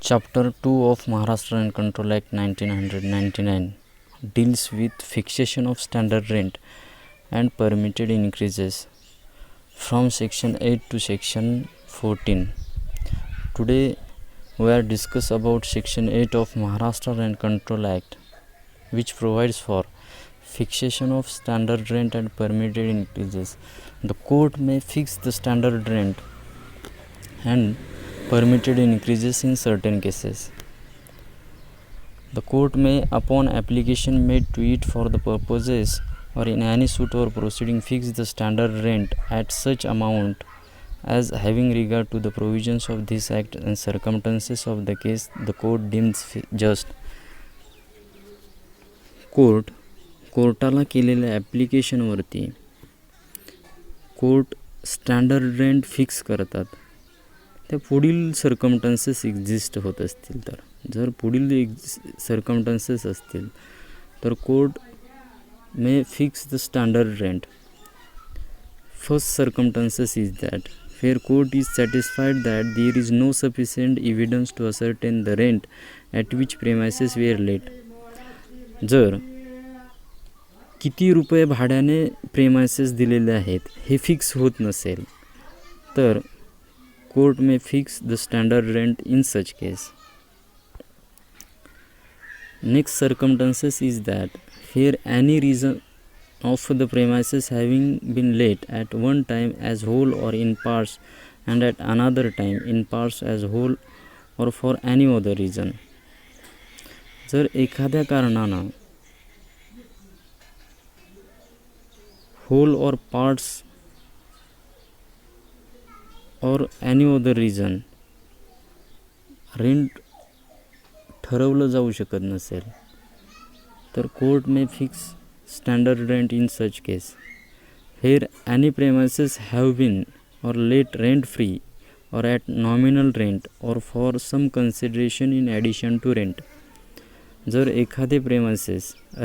Chapter 2 of Maharashtra Rent Control Act 1999 deals with fixation of standard rent and permitted increases from Section 8 to Section 14. Today we are discuss about Section 8 of Maharashtra Rent Control Act, which provides for fixation of standard rent and permitted increases. The court may fix the standard rent and permitted increases in certain cases. The court may, upon application made to it for the purposes or in any suit or proceeding, fix the standard rent at such amount as, having regard to the provisions of this act and circumstances of the case, the court deems just. कोर्टाला केलेल्या ॲप्लिकेशनवरती court standard rent fix करतात. त्या पुढील circumstances exist होत असतील तर, जर पुढील सर्कमस्टन्सेस असतील तर court may fix the standard rent. First circumstances is that where court is satisfied that there is no sufficient evidence to ascertain the rent at which premises were let. जर किती रुपये भाड्याने प्रेमायसेस दिलेले आहेत हे फिक्स होत नसेल तर court may fix the standard rent in such case. Next circumstances is that where any reason of the premises having been let at one time as whole or in parts and at another time in parts as whole or for any other reason. जर एखाद्या कारणानं whole or parts or any other reason rent ठरवलं जाऊ शकत नसेल तर court may fix standard rent in such case. Where any premises have been or let rent free or at nominal rent or for some consideration in addition to rent. जर एखादे प्रेमासेस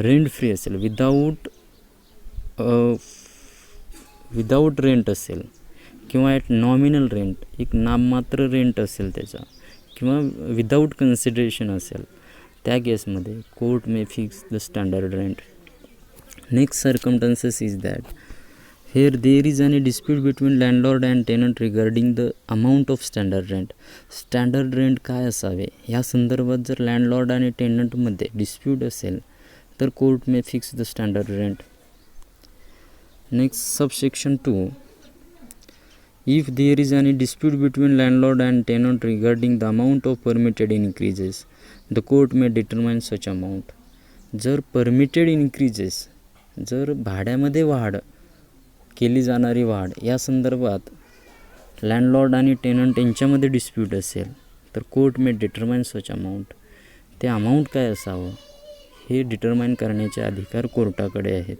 rent free असेल, without rent असेल किंवा at nominal rent, एक नाममात्र rent असेल त्याचा, किंवा विदाऊट कन्सिडरेशन असेल, त्या केसमध्ये court may fix the standard rent. Next circumstances is that here there is any dispute between landlord and tenant regarding the amount of standard rent. Standard rent काय असावे ह्या संदर्भात जर लँडलॉर्ड आणि टेनंटमध्ये डिस्प्यूट असेल तर court may fix the standard rent. Next subsection 2, if there is any dispute between landlord and tenant regarding the amount of permitted increases, the court may determine such amount. जर permitted increases, जर भाड्यामध्ये वाढ केली जाणारी वाढ या संदर्भात landlord आणि tenant यांच्यामध्ये डिस्प्यूट असेल तर court may determine such amount. ते अमाऊंट काय असावं हे डिटरमाइन करण्याचे अधिकार कोर्टाकडे आहेत.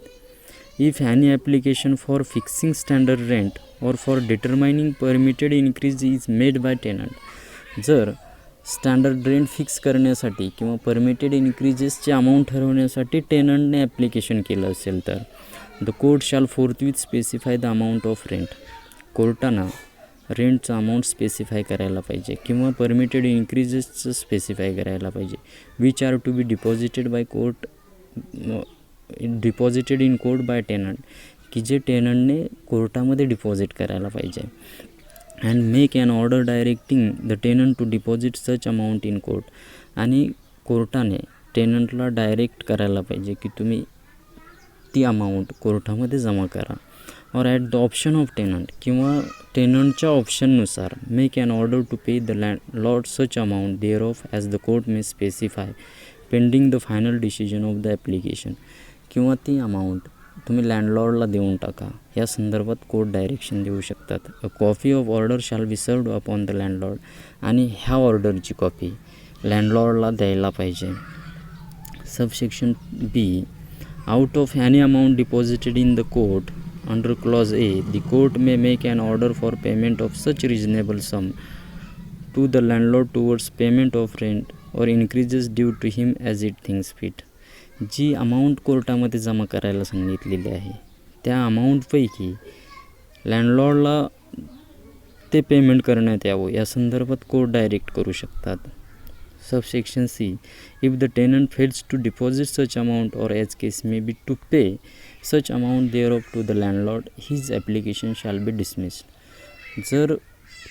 If any application for fixing standard rent or for determining permitted increase is made by tenant. जर स्टँडर्ड रेंट फिक्स करण्यासाठी किंवा परमिटेड इन्क्रीजेसचे अमाऊंट ठरवण्यासाठी टेनंटने ॲप्लिकेशन केलं असेल तर the court shall forthwith specify the amount of rent. कोर्टानं रेंटचं amount specify करायला पाहिजे किंवा परमिटेड इन्क्रीजेसचं स्पेसिफाय करायला पाहिजे, which are to be deposited in court by tenant, की जे टेनंटने कोर्टामध्ये डिपॉझिट करायला पाहिजे. And make an order directing the tenant to deposit such amount in court. आणि कोर्टाने टेनंटला डायरेक्ट करायला पाहिजे की तुम्ही ती अमाऊंट कोर्टामध्ये जमा करा. Or at the option of tenant, किंवा टेनंटच्या ऑप्शननुसार make an order to pay the landlord such amount thereof as the court may specify pending the final decision of the application. किंवा ती अमाऊंट तुम्ही लँडलॉर्डला देऊन टाका या संदर्भात कोर्ट डायरेक्शन देऊ शकतात. A copy of order shall be served upon the landlord. आणि ह्या ऑर्डरची कॉपी लँडलॉर्डला द्यायला पाहिजे. Subsection B, out of any amount deposited in the court under clause A, the court may make an order for payment of such reasonable sum to the landlord towards payment of rent or increases due to him as it thinks fit. जी amount कोर्टामध्ये जमा करायला सांगितलेली आहे त्या अमाऊंटपैकी लँडलॉर्डला ते payment करण्यात यावं या संदर्भात कोर्ट डायरेक्ट करू शकतात. Subsection C. If the tenant fails to deposit such amount or as case may be to pay such amount thereof to the landlord, his application shall be dismissed. जर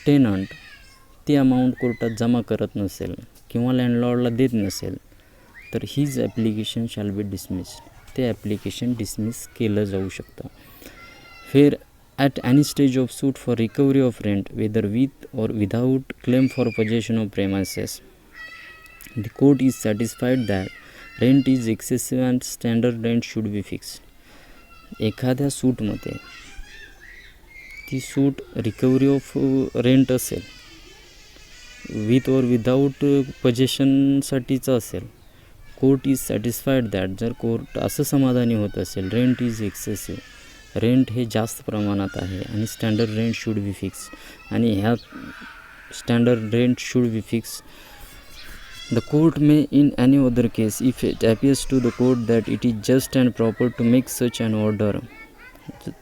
tenant ती amount कोर्टात जमा करत नसेल किंवा लँडलॉर्डला देत नसेल तर his application shall be dismissed. ते ॲप्लिकेशन डिसमिस केलं जाऊ शकतं. फिर at any stage of suit for recovery of rent, whether with or without claim for possession of premises, the court is satisfied that rent is excessive and standard rent should be fixed. एखाद्या सूटमध्ये ती सूट recovery of rent असेल, with और without पोजेशनसाठीचं असेल, court is satisfied that जर court असं समाधानी होत असेल रेंट इज एक्सेसिव्ह, रेंट हे जास्त प्रमाणात आहे आणि standard rent should be fix, आणि ह्या standard rent should be fix, the court may in any other case if it appears to the court that it is just and proper to make such an order,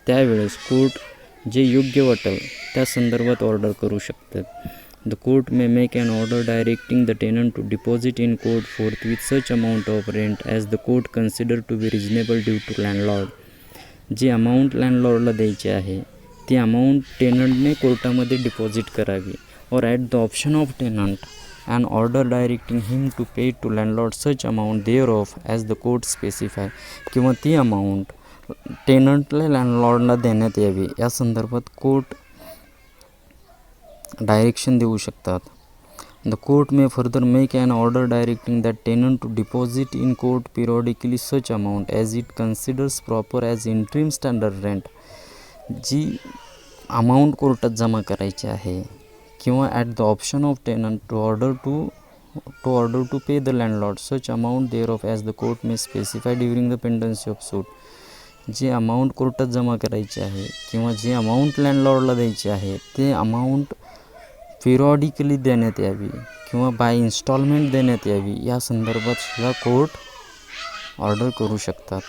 त्यावेळेस court जे योग्य वाटेल त्या संदर्भात order करू शकतात. The court may make an order directing the tenant to deposit in court forthwith such amount of rent as the court consider to be reasonable due to landlord. जी amount लँडलॉर्डला द्यायची आहे ती amount टेनंटने कोर्टामध्ये deposit करावी, और at the option of tenant and order directing him to pay to landlord such amount thereof as the court specify, किंवा ती अमाऊंट टेनंटला लँडलॉर्डला देण्यात यावी या संदर्भात कोर्ट डायरेक्शन देऊ शकतात. The court may further make an order directing that tenant to deposit in court periodically such amount as it considers proper as interim standard rent. जी amount कोर्टात जमा करायची आहे किंवा at the option of tenant to order to pay the landlord such amount thereof as the court may specify during the pendency of suit. जी amount कोर्टात जमा करायची आहे किंवा जी अमाऊंट लँडलॉर्डला द्यायची आहे ते अमाऊंट पिरियॉडिकली देण्यात यावी किंवा बाय इन्स्टॉलमेंट देण्यात यावी या संदर्भात सुद्धा कोर्ट ऑर्डर करू शकतात.